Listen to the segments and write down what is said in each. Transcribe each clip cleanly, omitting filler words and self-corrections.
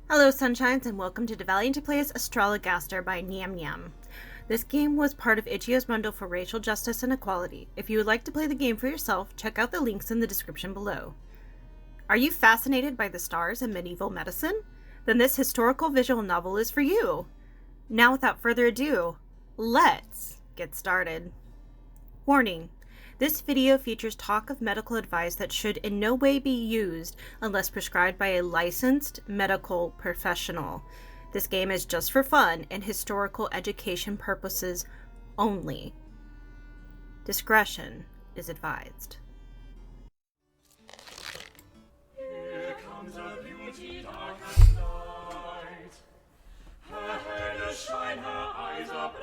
Hello, Sunshines, and welcome to deValiante Plays Astrologaster by Nyam Nyam. This game was part of Ichio's Mundo for Racial Justice and Equality. If you would like to play the game for yourself, check out the links in the description below. Are you fascinated by the stars and medieval medicine? Then this historical visual novel is for you. Now, without further ado, let's get started. Warning. This video features talk of medical advice that should in no way be used unless prescribed by a licensed medical professional. This game is just for fun and historical education purposes only. Discretion is advised. Here comes a beauty dark and light. Her hair does shine, her eyes are bright.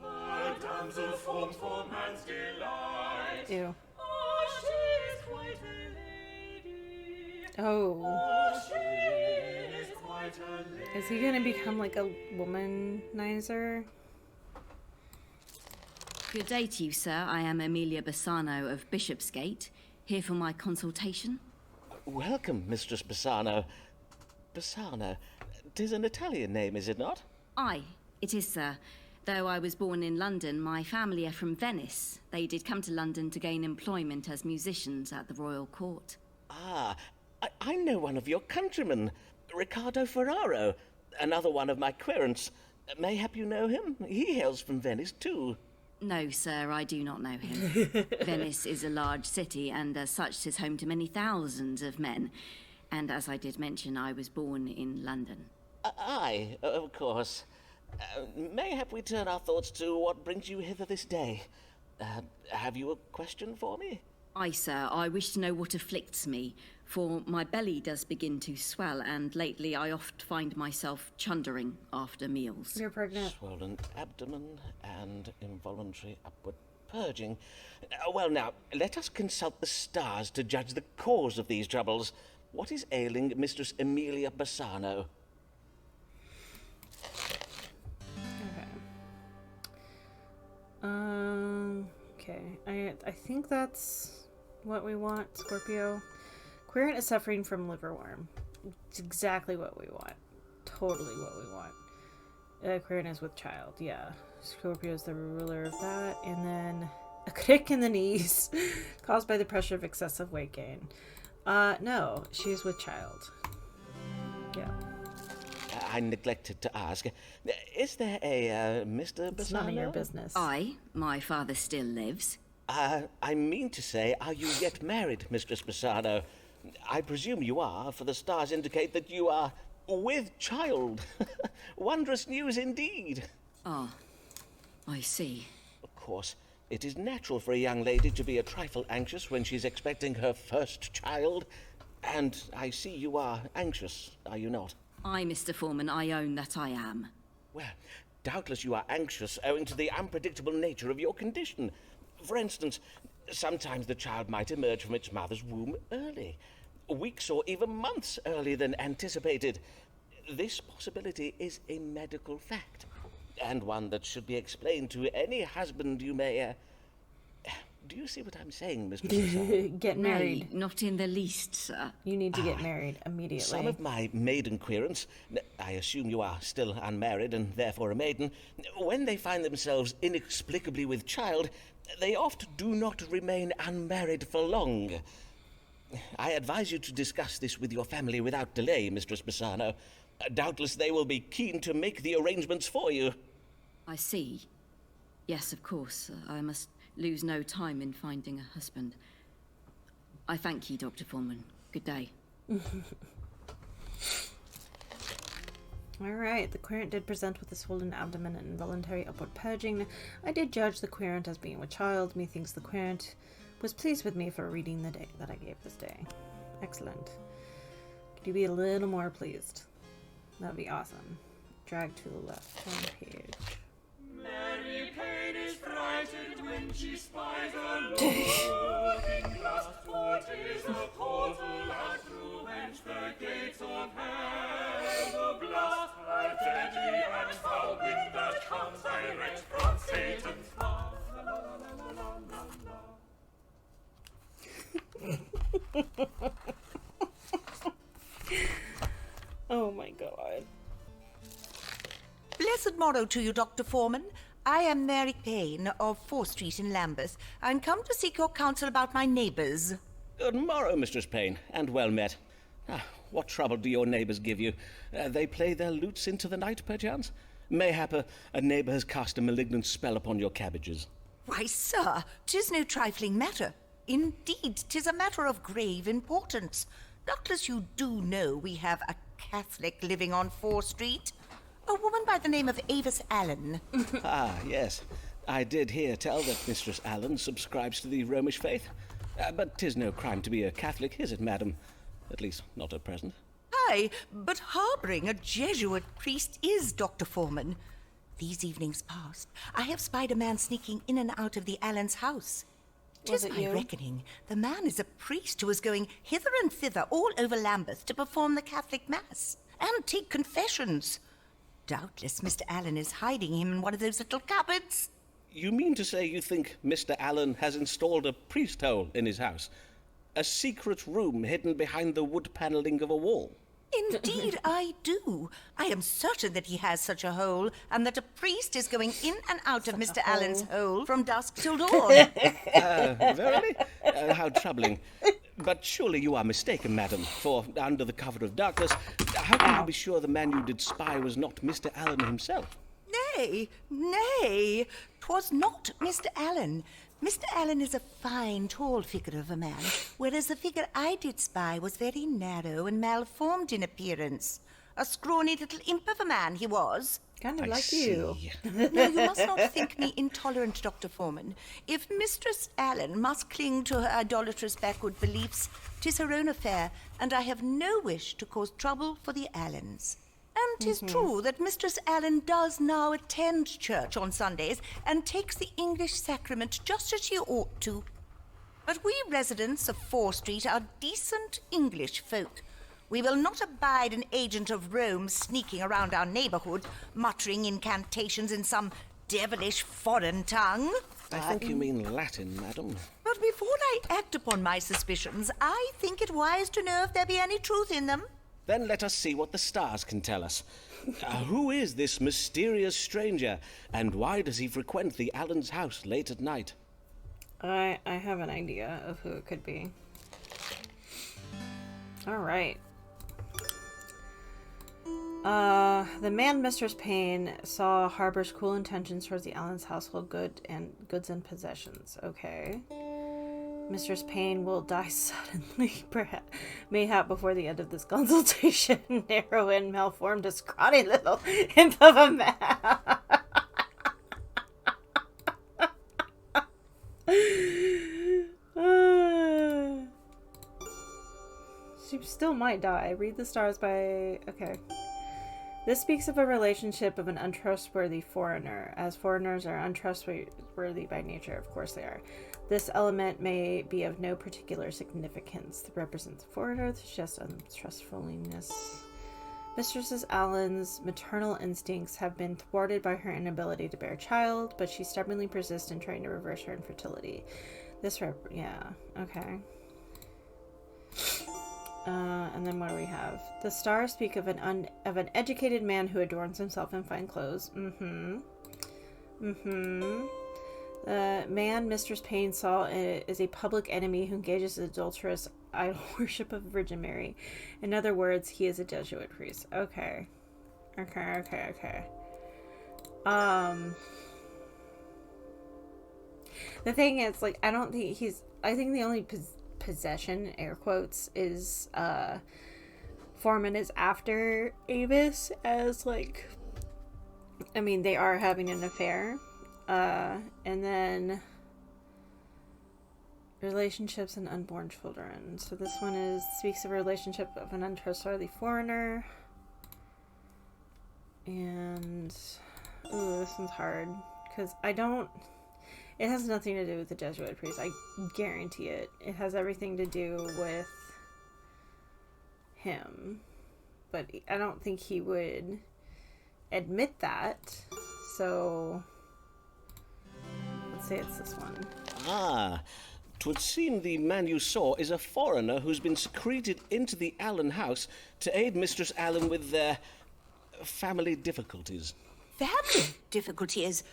A damsel formed for man's delight. Ew. Oh, she is quite a lady. Oh. Oh, she is quite a lady. Is he gonna become like a womanizer? Good day to you, sir. I am Amelia Bassano of Bishopsgate, here for my consultation. Welcome, Mistress Bassano. Bassano. 'Tis an Italian name, is it not? Aye, it is, sir. Though I was born in London, my family are from Venice. They did come to London to gain employment as musicians at the royal court. Ah, I know one of your countrymen, Riccardo Ferraro, another one of my querents. Mayhap you know him? He hails from Venice, too. No, sir, I do not know him. Venice is a large city, and as such, 'tis home to many thousands of men. And as I did mention, I was born in London. Aye, of course. Mayhap we turn our thoughts to what brings you hither this day. Have you a question for me? Aye, sir, I wish to know what afflicts me, for my belly does begin to swell, and lately I oft find myself chundering after meals. You're pregnant. Swollen abdomen and involuntary upward purging. Well, now, let us consult the stars to judge the cause of these troubles. What is ailing Mistress Amelia Bassano? Okay. I think that's what we want, Scorpio. Querent is suffering from liverworm. It's exactly what we want. Totally what we want. Querent is with child, yeah. Scorpio is the ruler of that. And then a crick in the knees caused by the pressure of excessive weight gain. No, she's with child. Yeah. I neglected to ask. Is there a Mr. Bassano? It's none of your business. Aye, my father still lives. I mean to say, are you yet married, Mistress Bassano? I presume you are, for the stars indicate that you are with child. Wondrous news indeed. Ah, I see. Of course, it is natural for a young lady to be a trifle anxious when she's expecting her first child. And I see you are anxious, are you not? Aye, Mr. Foreman, I own that I am. Well, doubtless you are anxious owing to the unpredictable nature of your condition. For instance, sometimes the child might emerge from its mother's womb early, weeks or even months earlier than anticipated. This possibility is a medical fact, and one that should be explained to any husband you may... Do you see what I'm saying, Mistress Bassano? Get married. Nay, not in the least, sir. You need to get married immediately. Some of my maiden querents, I assume you are still unmarried and therefore a maiden, when they find themselves inexplicably with child, they oft do not remain unmarried for long. I advise you to discuss this with your family without delay, Mistress Bassano. Doubtless they will be keen to make the arrangements for you. I see. Yes, of course. I must lose no time in finding a husband. I thank you, Dr. Foreman. Good day. Alright, the querent did present with a swollen abdomen and involuntary upward purging. I did judge the querent as being with child. Methinks the querent was pleased with me for reading the day that I gave this day. Excellent. Could you be a little more pleased? That'd be awesome. Drag to the left. One page. Mary Payne is frightened when she spies a looking glass. For 'tis a portal out through whence the gates of hell the blast. A deadly and foul wind that comes direct from Satan's mouth. La, la, la, la, la, la, la. God. Blessed morrow to you, Dr. Foreman. I am Mary Payne of 4th Street in Lambeth, and come to seek your counsel about my neighbours. Good morrow, Mistress Payne, and well met. What trouble do your neighbours give you? They play their lutes into the night, perchance? Mayhap a neighbour has cast a malignant spell upon your cabbages. Why, sir, 'tis no trifling matter. Indeed, 'tis a matter of grave importance. Doubtless you do know we have a Catholic living on 4th Street. A woman by the name of Avis Allen. Yes. I did hear tell that Mistress Allen subscribes to the Romish faith. But 'tis no crime to be a Catholic, is it, madam? At least, not at present. Aye, but harbouring a Jesuit priest is, Dr. Foreman. These evenings past, I have spied a man sneaking in and out of the Allens' house. Was 'Tis it my you? reckoning the man is a priest who is going hither and thither all over Lambeth to perform the Catholic Mass and take confessions. Doubtless Mr. Allen is hiding him in one of those little cupboards. You mean to say you think Mr. Allen has installed a priest hole in his house? A secret room hidden behind the wood panelling of a wall? Indeed, I do. I am certain that he has such a hole, and that a priest is going in and out of Mr. Allen's hole from dusk till dawn. Verily? How troubling. But surely you are mistaken, madam, for under the cover of darkness, how can you be sure the man you did spy was not Mr. Allen himself? Nay, 'twas not Mr. Allen. Mr. Allen is a fine, tall figure of a man, whereas the figure I did spy was very narrow and malformed in appearance. A scrawny little imp of a man he was. Kind of I like you. see. No, you must not think me intolerant, Dr. Foreman. If Mistress Allen must cling to her idolatrous backward beliefs, 'tis her own affair, and I have no wish to cause trouble for the Allens. And 'tis true that Mistress Allen does now attend church on Sundays and takes the English sacrament just as she ought to. But we residents of 4th Street are decent English folk. We will not abide an agent of Rome sneaking around our neighbourhood, muttering incantations in some devilish foreign tongue. I think you mean Latin, madam. But before I act upon my suspicions, I think it wise to know if there be any truth in them. Then let us see what the stars can tell us. Who is this mysterious stranger, and why does he frequent the Allen's house late at night? I have an idea of who it could be. Alright. The man Mistress Payne saw harbors cruel intentions towards the Allen's household goods and possessions. Okay. Mistress Payne will die suddenly, mayhap before the end of this consultation. Narrow and malformed, a scrawny little imp of a man. She still might die. Read the stars by... Okay. This speaks of a relationship of an untrustworthy foreigner, as foreigners are untrustworthy by nature. Of course they are. This element may be of no particular significance. It represents a foreigner, just untrustfulness. Mistress Allen's maternal instincts have been thwarted by her inability to bear a child, but she stubbornly persists in trying to reverse her infertility. Yeah, okay. And then what do we have? The stars speak of an educated man who adorns himself in fine clothes. The man Mistress Payne saw is a public enemy who engages in adulterous idol worship of Virgin Mary. In other words, he is a Jesuit priest. Okay. The thing is, like, I don't think I think the only possession, air quotes, is, Foreman is after Avis as, like, I mean, they are having an affair. And then relationships and unborn children. So this one speaks of a relationship of an untrustworthy foreigner. And, ooh, this one's hard. Because it has nothing to do with the Jesuit priest. I guarantee it. It has everything to do with him. But I don't think he would admit that. So... let's say it's this one. 'Twould seem the man you saw is a foreigner who's been secreted into the Allen house to aid Mistress Allen with their family difficulties. Family difficulties?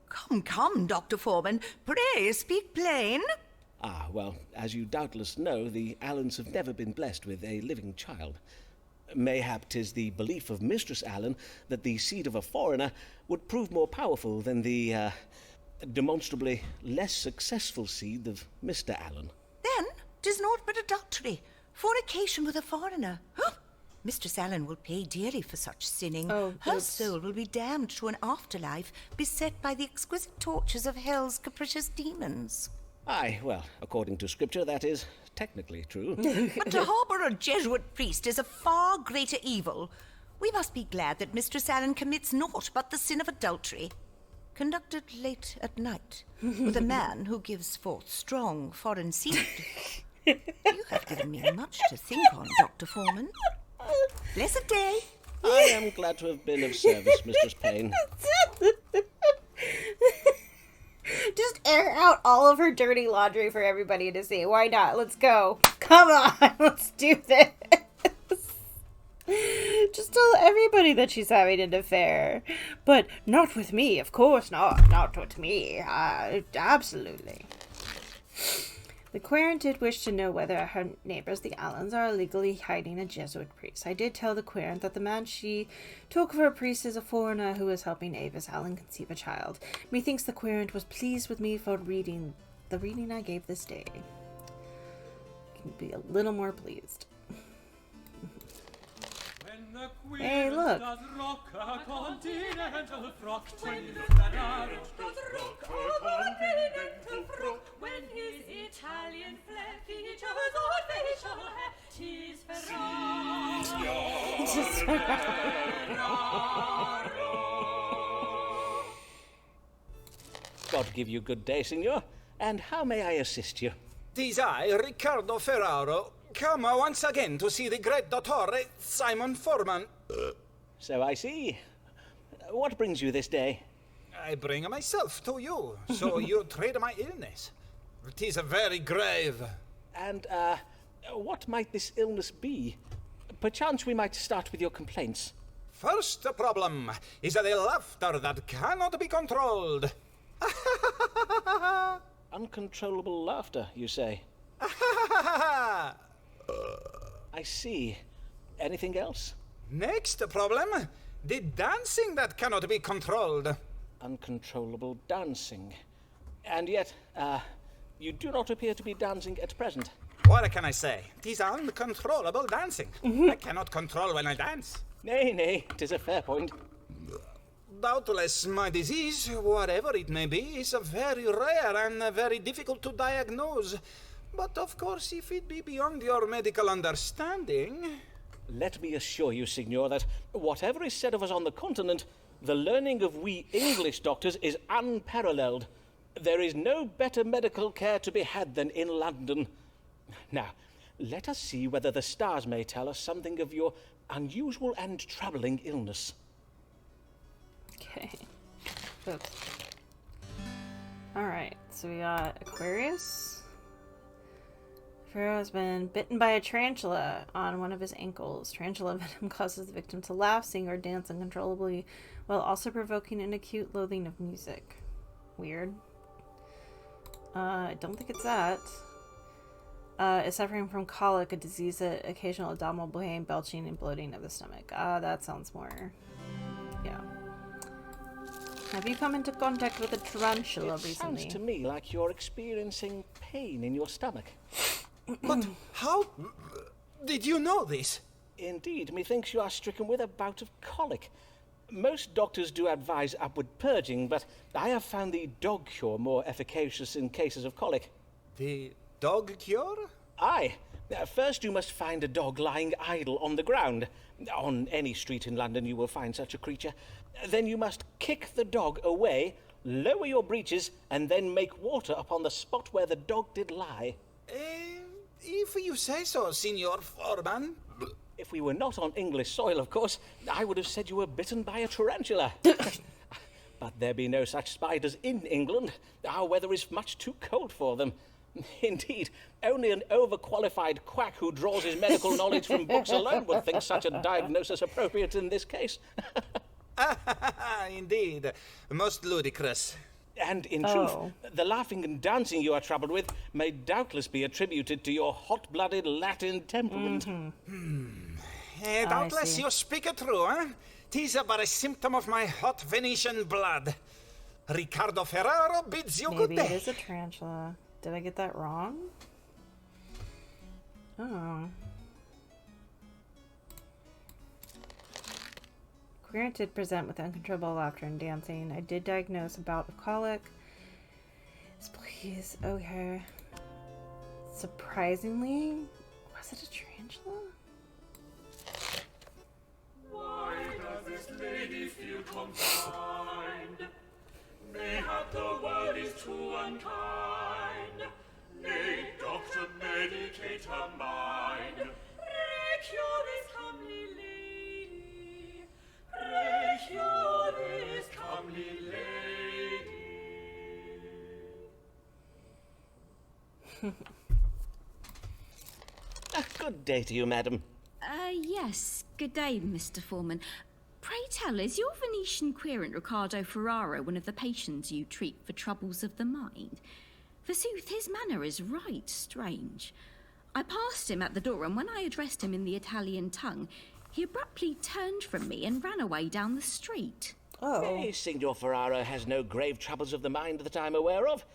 Come, Dr. Foreman. Pray, speak plain. Ah, well, as you doubtless know, the Allens have never been blessed with a living child. Mayhap 'tis the belief of Mistress Allen that the seed of a foreigner would prove more powerful than the, demonstrably less successful seed of Mr. Allen. Then 'tis naught but adultery, fornication with a foreigner. Mistress Allen will pay dearly for such sinning. Her soul will be damned to an afterlife, beset by the exquisite tortures of hell's capricious demons. Aye, well, according to scripture, that is technically true. But to harbour a Jesuit priest is a far greater evil. We must be glad that Mistress Allen commits naught but the sin of adultery, conducted late at night, with a man who gives forth strong foreign seed. You have given me much to think on, Dr. Foreman. Blessed day. I am glad to have been of service, Mistress Payne. Just air out all of her dirty laundry for everybody to see. Why not? Let's go. Come on, let's do this. Just tell everybody that she's having an affair. But not with me, of course not. Not with me. Absolutely. The querent did wish to know whether her neighbours, the Allens, are illegally hiding a Jesuit priest. I did tell the querent that the man she took for a priest is a foreigner who is helping Avis Allen conceive a child. Methinks the querent was pleased with me for the reading I gave this day. Can be a little more pleased. Hey, look. Does rock a continental frock when Ferraro does rock a continental frock when his Italian flair features on facial hair. 'Tis Ferraro. God give you good day, signor. And how may I assist you? 'Tis I, Riccardo Ferraro, come once again to see the great dottore, Simon Foreman. So I see. What brings you this day? I bring myself to you, so you trade my illness. 'Tis very grave. And, what might this illness be? Perchance we might start with your complaints. First problem is the laughter that cannot be controlled. Uncontrollable laughter, you say? I see. Anything else? Next problem, the dancing that cannot be controlled. Uncontrollable dancing. And yet, you do not appear to be dancing at present. What can I say? 'Tis uncontrollable dancing. I cannot control when I dance. Nay, 'tis a fair point. Doubtless my disease, whatever it may be, is very rare and very difficult to diagnose. But of course, if it be beyond your medical understanding... Let me assure you, signor, that whatever is said of us on the continent, the learning of we English doctors is unparalleled. There is no better medical care to be had than in London. Now, let us see whether the stars may tell us something of your unusual and troubling illness. Okay. Oops. Alright, so we got Aquarius. Pharaoh has been bitten by a tarantula on one of his ankles. Tarantula venom causes the victim to laugh, sing, or dance uncontrollably, while also provoking an acute loathing of music. Weird. I don't think it's that. Is suffering from colic, a disease that occasional abdominal pain, belching, and bloating of the stomach. That sounds more... yeah. Have you come into contact with a tarantula recently? Sounds to me like you're experiencing pain in your stomach. But how did you know this? Indeed, methinks you are stricken with a bout of colic. Most doctors do advise upward purging, but I have found the dog cure more efficacious in cases of colic. The dog cure? Aye. First you must find a dog lying idle on the ground. On any street in London you will find such a creature. Then you must kick the dog away, lower your breeches, and then make water upon the spot where the dog did lie. If you say so, Signor Foreman. If we were not on English soil, of course, I would have said you were bitten by a tarantula. But there be no such spiders in England. Our weather is much too cold for them. Indeed, only an overqualified quack who draws his medical knowledge from books alone would think such a diagnosis appropriate in this case. Indeed. Most ludicrous. And in truth, the laughing and dancing you are troubled with may doubtless be attributed to your hot-blooded Latin temperament. Doubtless you speak it true, eh? 'Tis but a symptom of my hot Venetian blood. Ricardo Ferraro bids you good Maybe day. it is a tarantula. Did I get that wrong? Oh. Querent did present with uncontrollable laughter and dancing. I did diagnose a bout of colic. Yes, please. Okay. Surprisingly, was it a tarantula? Why does this lady feel confined? Mayhap the world is too unkind. Nay, doctor, medicate her mind. Pray cure this comely lady. Pray cure this comely lady. Good day to you, madam. Yes. Good day, Mr. Foreman. Pray tell, is your Venetian querent Riccardo Ferraro one of the patients you treat for troubles of the mind? Forsooth, his manner is right strange. I passed him at the door, and when I addressed him in the Italian tongue, he abruptly turned from me and ran away down the street. Nay, Signor Ferraro has no grave troubles of the mind that I'm aware of.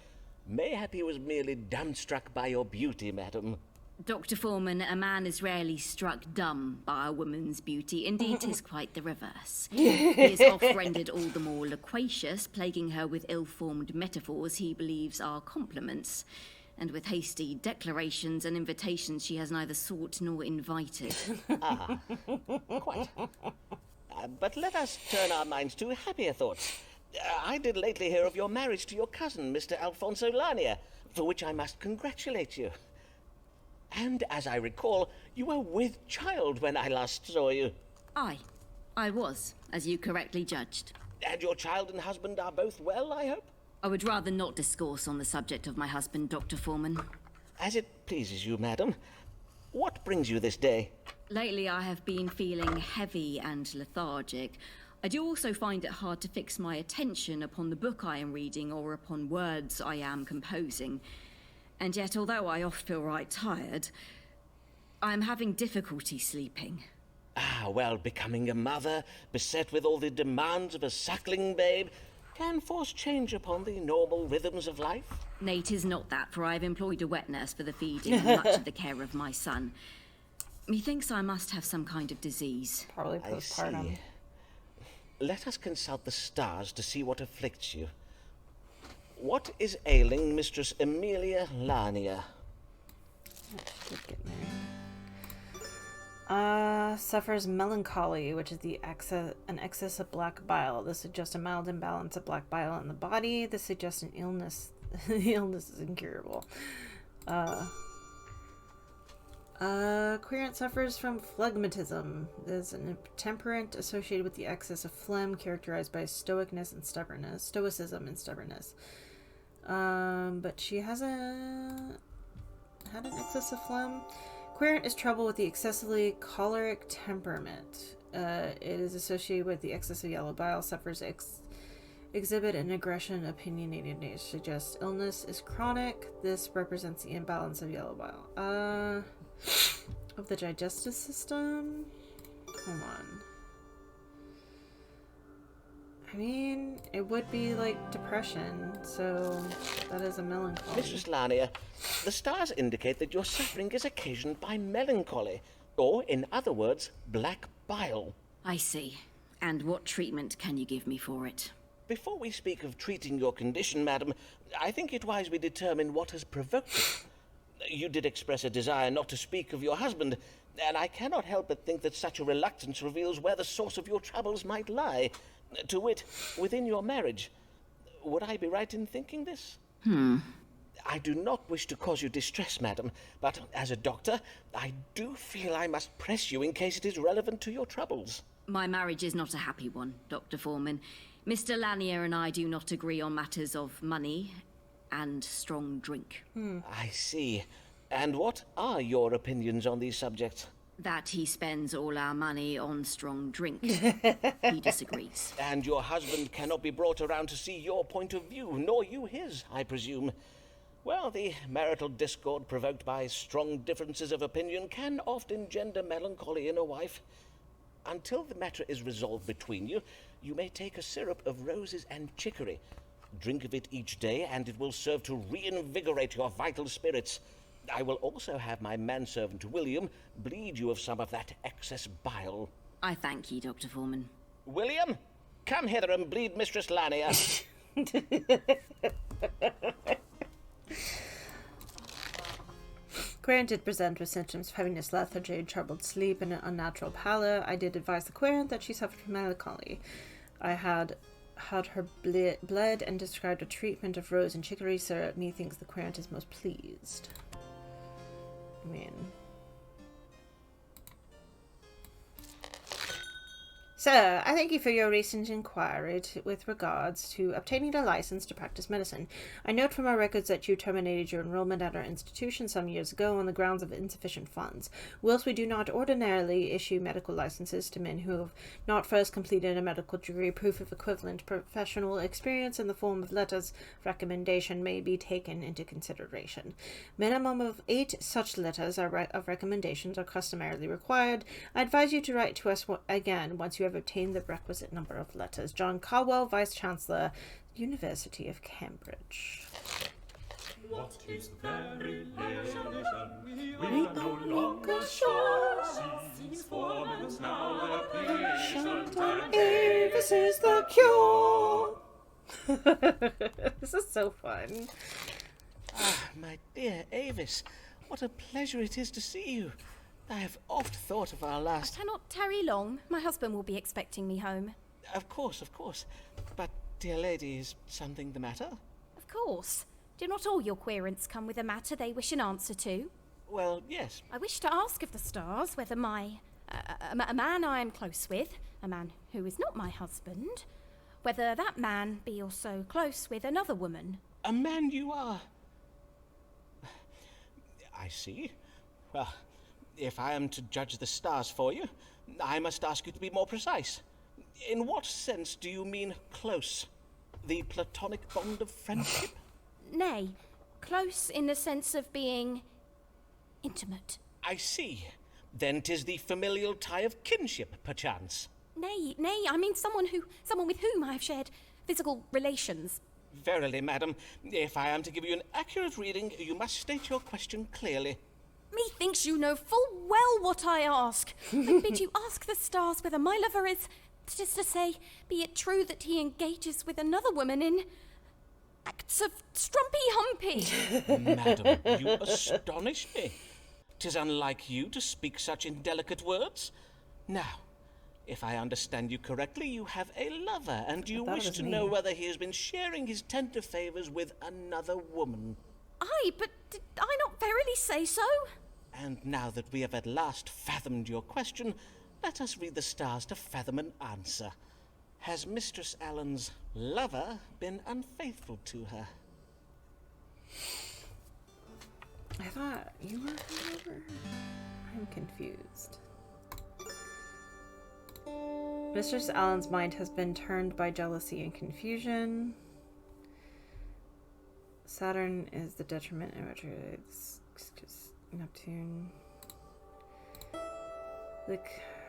Mayhap he was merely dumbstruck by your beauty, madam. Dr. Foreman, a man is rarely struck dumb by a woman's beauty. Indeed, 'tis quite the reverse. He is oft rendered all the more loquacious, plaguing her with ill-formed metaphors he believes are compliments, and with hasty declarations and invitations she has neither sought nor invited. Quite. But let us turn our minds to happier thoughts. I did lately hear of your marriage to your cousin, Mr. Alfonso Lania, for which I must congratulate you. And as I recall, you were with child when I last saw you. I was, as you correctly judged. And your child and husband are both well, I hope? I would rather not discourse on the subject of my husband, Dr. Foreman. As it pleases you, madam. What brings you this day? Lately I have been feeling heavy and lethargic. I do also find it hard to fix my attention upon the book I am reading or upon words I am composing. And yet, although I oft feel right tired, I am having difficulty sleeping. Well, becoming a mother, beset with all the demands of a suckling babe, can force change upon the normal rhythms of life. Nay, 'tis not that, for I have employed a wet nurse for the feeding and much of the care of my son. Methinks I must have some kind of disease. Probably I postpartum. see. Let us consult the stars to see what afflicts you. What is ailing Mistress Amelia Lania? Keep getting there. Suffers melancholy, which is an excess of black bile. This suggests a mild imbalance of black bile in the body. This suggests an illness. The illness is incurable. Querent suffers from phlegmatism. There's an temperament associated with the excess of phlegm, characterized by stoicism and stubbornness. But she hasn't had an excess of phlegm. Querent is troubled with the excessively choleric temperament. It is associated with the excess of yellow bile. Suffers exhibit an aggression, opinionated nature. Suggests illness is chronic. This represents the imbalance of yellow bile. Of the digestive system. Come on. I mean, it would be like depression, so that is a melancholy. Mistress Lania, the stars indicate that your suffering is occasioned by melancholy, or, in other words, black bile. I see. And what treatment can you give me for it? Before we speak of treating your condition, madam, I think it wise we determine what has provoked it. You did express a desire not to speak of your husband, and I cannot help but think that such a reluctance reveals where the source of your troubles might lie. To wit, within your marriage. Would I be right in thinking this? I do not wish to cause you distress, madam, but as a doctor, I do feel I must press you in case it is relevant to your troubles. My marriage is not a happy one, Dr. Foreman. Mr. Lanier and I do not agree on matters of money, and strong drink. I see. And what are your opinions on these subjects? That he spends all our money on strong drink. He disagrees. And your husband cannot be brought around to see your point of view, nor you his, I presume. Well, the marital discord provoked by strong differences of opinion can oft engender melancholy in a wife. Until the matter is resolved between you, you may take a syrup of roses and chicory. Drink of it each day, and it will serve to reinvigorate your vital spirits. I will also have my manservant William bleed you of some of that excess bile. I thank ye, Dr. Foreman. William, come hither and bleed Mistress Lanier. Querent did present with symptoms of heaviness, lethargy, troubled sleep, and an unnatural pallor. I did advise the querent that she suffered from melancholy. I had her bled and described a treatment of rose and chicory syrup. Methinks the querent is most pleased. I mean... Sir, I thank you for your recent inquiry with regards to obtaining a license to practice medicine. I note from our records that you terminated your enrollment at our institution some years ago on the grounds of insufficient funds. Whilst we do not ordinarily issue medical licenses to men who have not first completed a medical degree, proof of equivalent professional experience in the form of letters of recommendation may be taken into consideration. Minimum of 8 such letters of recommendations are customarily required. I advise you to write to us again once you have obtained the requisite number of letters. John Caldwell, Vice-Chancellor, University of Cambridge. What is variation? We no longer show. These formants now are patient and Avis is the cure. This is so fun. Ah, my dear Avis, what a pleasure it is to see you. I have oft thought of our last... I cannot tarry long. My husband will be expecting me home. Of course. But, dear lady, is something the matter? Of course. Do not all your querents come with a matter they wish an answer to? Well, yes. I wish to ask of the stars whether a man I am close with, a man who is not my husband, whether that man be also close with another woman. A man you are... I see. Well... If I am to judge the stars for you, I must ask you to be more precise. In what sense do you mean close? The platonic bond of friendship? Nay, close in the sense of being intimate. I see. Then 'tis the familial tie of kinship, perchance. Nay, I mean someone with whom I have shared physical relations. Verily, madam, if I am to give you an accurate reading, you must state your question clearly. Methinks you know full well what I ask. I bid you ask the stars whether my lover is, that is to say, be it true that he engages with another woman in acts of strumpy-humpy. Madam, you astonish me. 'Tis unlike you to speak such indelicate words. Now, if I understand you correctly, you have a lover, and you wish to know whether he has been sharing his tender favours with another woman. Aye, but did I not verily say so? And now that we have at last fathomed your question, let us read the stars to fathom an answer. Has Mistress Allen's lover been unfaithful to her? I thought you were her lover. I'm confused. Mistress Allen's mind has been turned by jealousy and confusion. Saturn is the detriment in retrogrades. Neptune.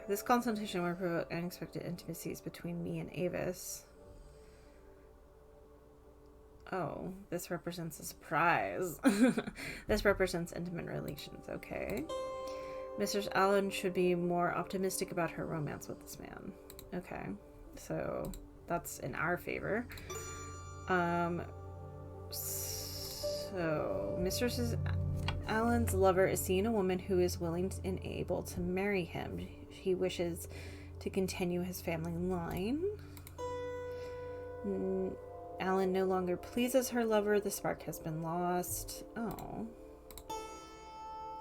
This consultation will provoke unexpected intimacies between me and Avis. Oh, this represents a surprise. This represents intimate relations, okay. Mistress Allen should be more optimistic about her romance with this man. Okay, so that's in our favor. So, Mistress Allen's lover is seeing a woman who is willing and able to marry him. He wishes to continue his family line. Allen no longer pleases her lover. The spark has been lost. Oh.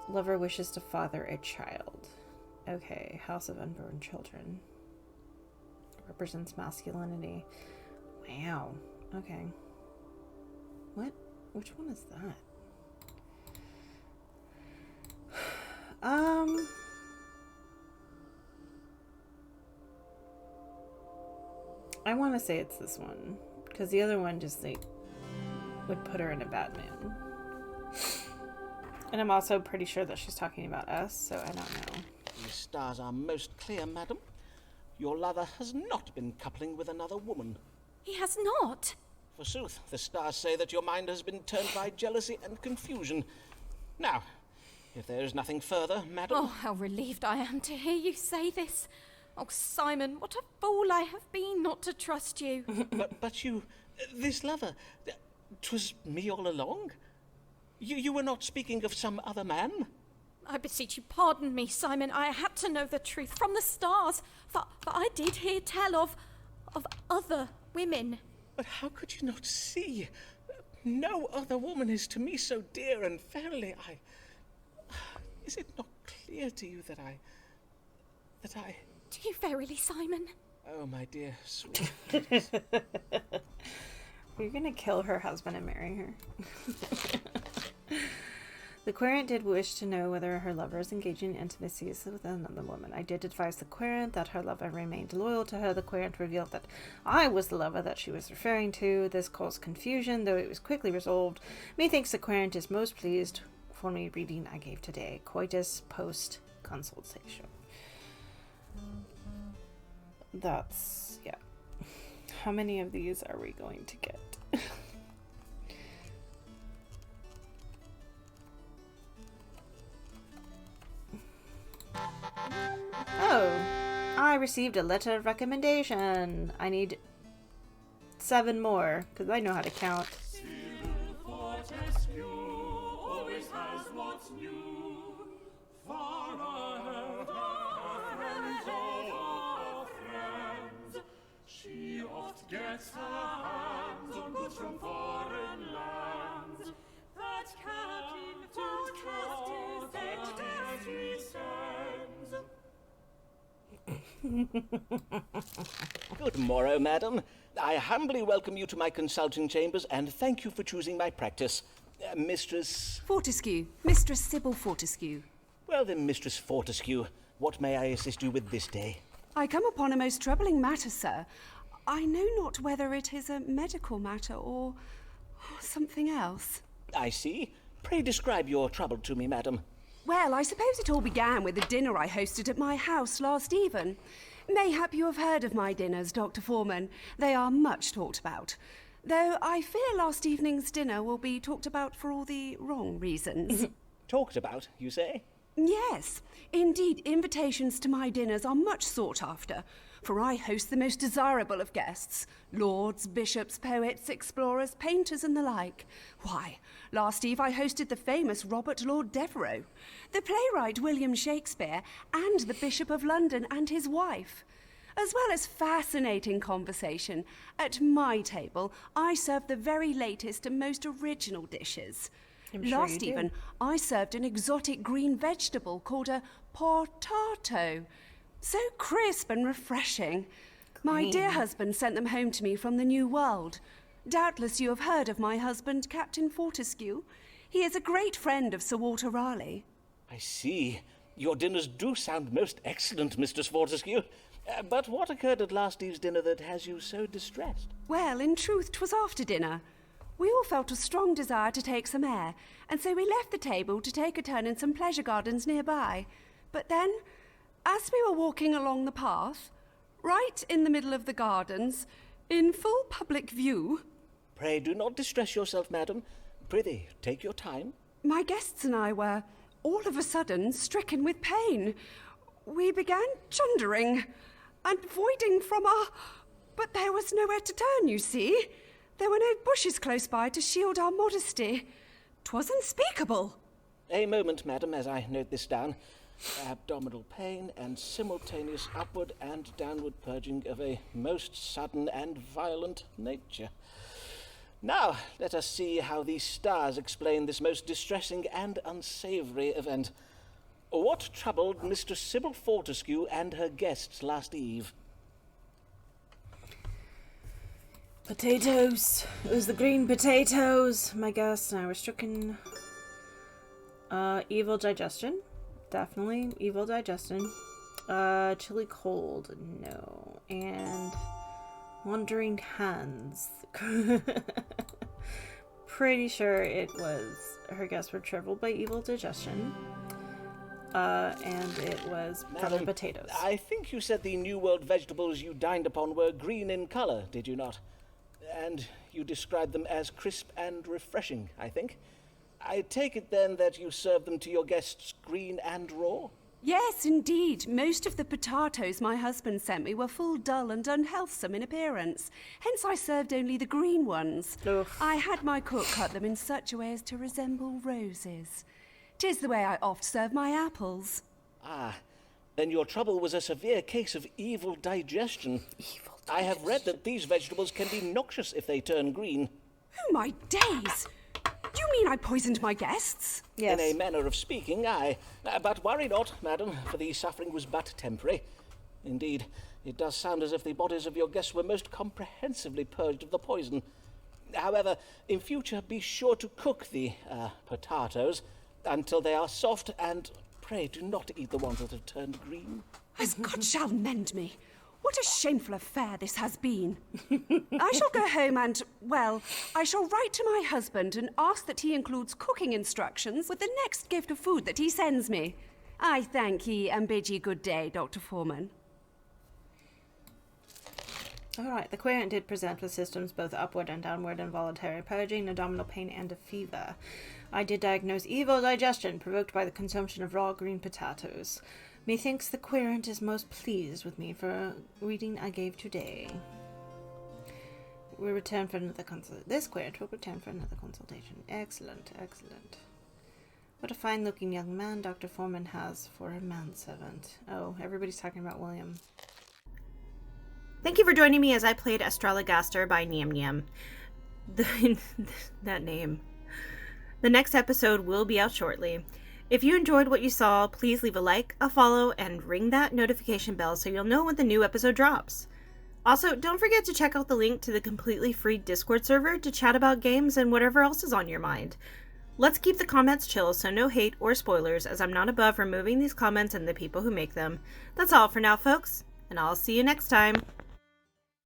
Lover wishes to father a child. Okay, House of Unborn Children. Represents masculinity. Wow. Okay. What? Which one is that? I want to say it's this one, because the other one just like would put her in a bad mood. And I'm also pretty sure that she's talking about us, so I don't know. The stars are most clear, madam. Your lover has not been coupling with another woman. He has not. Forsooth, the stars say that your mind has been turned by jealousy and confusion. Now, if there is nothing further, madam... Oh, how relieved I am to hear you say this. Oh, Simon, what a fool I have been not to trust you. but you... this lover... 'twas me all along? You were not speaking of some other man? I beseech you, pardon me, Simon. I had to know the truth from the stars, for I did hear tell of other women. But how could you not see? No other woman is to me so dear and verily I... Is it not clear to you that I... Do you verily, Simon? Oh, my dear sweet... You're gonna kill her husband and marry her. The querent did wish to know whether her lover is engaging in intimacies with another woman. I did advise the querent that her lover remained loyal to her. The querent revealed that I was the lover that she was referring to. This caused confusion, though it was quickly resolved. Methinks the querent is most pleased for me reading I gave today. Coitus post consultation. That's, yeah. How many of these are we going to get? Oh, I received a letter of recommendation. I need 7 more, because I know how to count. Fortescue always has what's new. Far ahead of friends of our friends. She oft gets her hands on goods from foreign lands. That captain food trust he sends. Good morrow, madam. I humbly welcome you to my consulting chambers, and thank you for choosing my practice. Mistress... Fortescue. Mistress Sybil Fortescue. Well then, Mistress Fortescue, what may I assist you with this day? I come upon a most troubling matter, sir. I know not whether it is a medical matter or something else. I see. Pray describe your trouble to me, madam. Well, I suppose it all began with the dinner I hosted at my house last even. Mayhap you have heard of my dinners, Dr. Foreman. They are much talked about. Though I fear last evening's dinner will be talked about for all the wrong reasons. Talked about, you say? Yes, indeed, invitations to my dinners are much sought after, for I host the most desirable of guests. Lords, bishops, poets, explorers, painters, and the like. Why, last eve I hosted the famous Robert Lord Devereux, the playwright William Shakespeare, and the Bishop of London and his wife. As well as fascinating conversation, at my table I served the very latest and most original dishes. I'm sure Last you do. even, I served an exotic green vegetable called a potato. So crisp and refreshing. My dear husband sent them home to me from the New World. Doubtless you have heard of my husband, Captain Fortescue. He is a great friend of Sir Walter Raleigh. I see. Your dinners do sound most excellent, Mistress Fortescue. But what occurred at last eve's dinner that has you so distressed? Well, in truth, 'twas after dinner. We all felt a strong desire to take some air, and so we left the table to take a turn in some pleasure gardens nearby. But then, as we were walking along the path, right in the middle of the gardens, in full public view... Pray do not distress yourself, madam. Prithee, take your time. My guests and I were, all of a sudden, stricken with pain. We began chundering and voiding from our... But there was nowhere to turn, you see. There were no bushes close by to shield our modesty. 'Twas unspeakable. A moment, madam, as I note this down. Abdominal pain and simultaneous upward and downward purging of a most sudden and violent nature. Now, let us see how these stars explain this most distressing and unsavoury event. What troubled Mistress Sybil Fortescue and her guests last eve? Potatoes. It was the green potatoes. My guess. Now we're stricken. Evil digestion. Definitely evil digestion. Chili cold. No. And wandering hands. Pretty sure it was her guests were troubled by evil digestion. And it was feather potatoes. I think you said the New World vegetables you dined upon were green in colour, did you not? And you described them as crisp and refreshing, I think. I take it then that you served them to your guests green and raw? Yes, indeed. Most of the potatoes my husband sent me were full, dull and unhealthsome in appearance. Hence I served only the green ones. Oof. I had my cook cut them in such a way as to resemble roses. 'Tis the way I oft serve my apples. Ah, then your trouble was a severe case of evil digestion. I have read that these vegetables can be noxious if they turn green. Oh, my days! You mean I poisoned my guests? Yes. In a manner of speaking, aye. But worry not, madam, for the suffering was but temporary. Indeed, it does sound as if the bodies of your guests were most comprehensively purged of the poison. However, in future, be sure to cook the potatoes until they are soft, and pray do not eat the ones that have turned green. As God shall mend me. What a shameful affair this has been. I shall go home and, well, I shall write to my husband and ask that he includes cooking instructions with the next gift of food that he sends me. I thank ye and bid ye good day, Dr. Foreman. Alright, the querent did present with systems both upward and downward involuntary purging, abdominal pain, and a fever. I did diagnose evil digestion provoked by the consumption of raw green potatoes. Methinks the querent is most pleased with me for a reading I gave today. We return for another consult. This querent will return for another consultation. Excellent, excellent. What a fine-looking young man Dr. Foreman has for a manservant. Oh, everybody's talking about William. Thank you for joining me as I played Astrologaster by Niam Niam. That name. The next episode will be out shortly. If you enjoyed what you saw, please leave a like, a follow, and ring that notification bell so you'll know when the new episode drops. Also, don't forget to check out the link to the completely free Discord server to chat about games and whatever else is on your mind. Let's keep the comments chill so no hate or spoilers, as I'm not above removing these comments and the people who make them. That's all for now, folks, and I'll see you next time.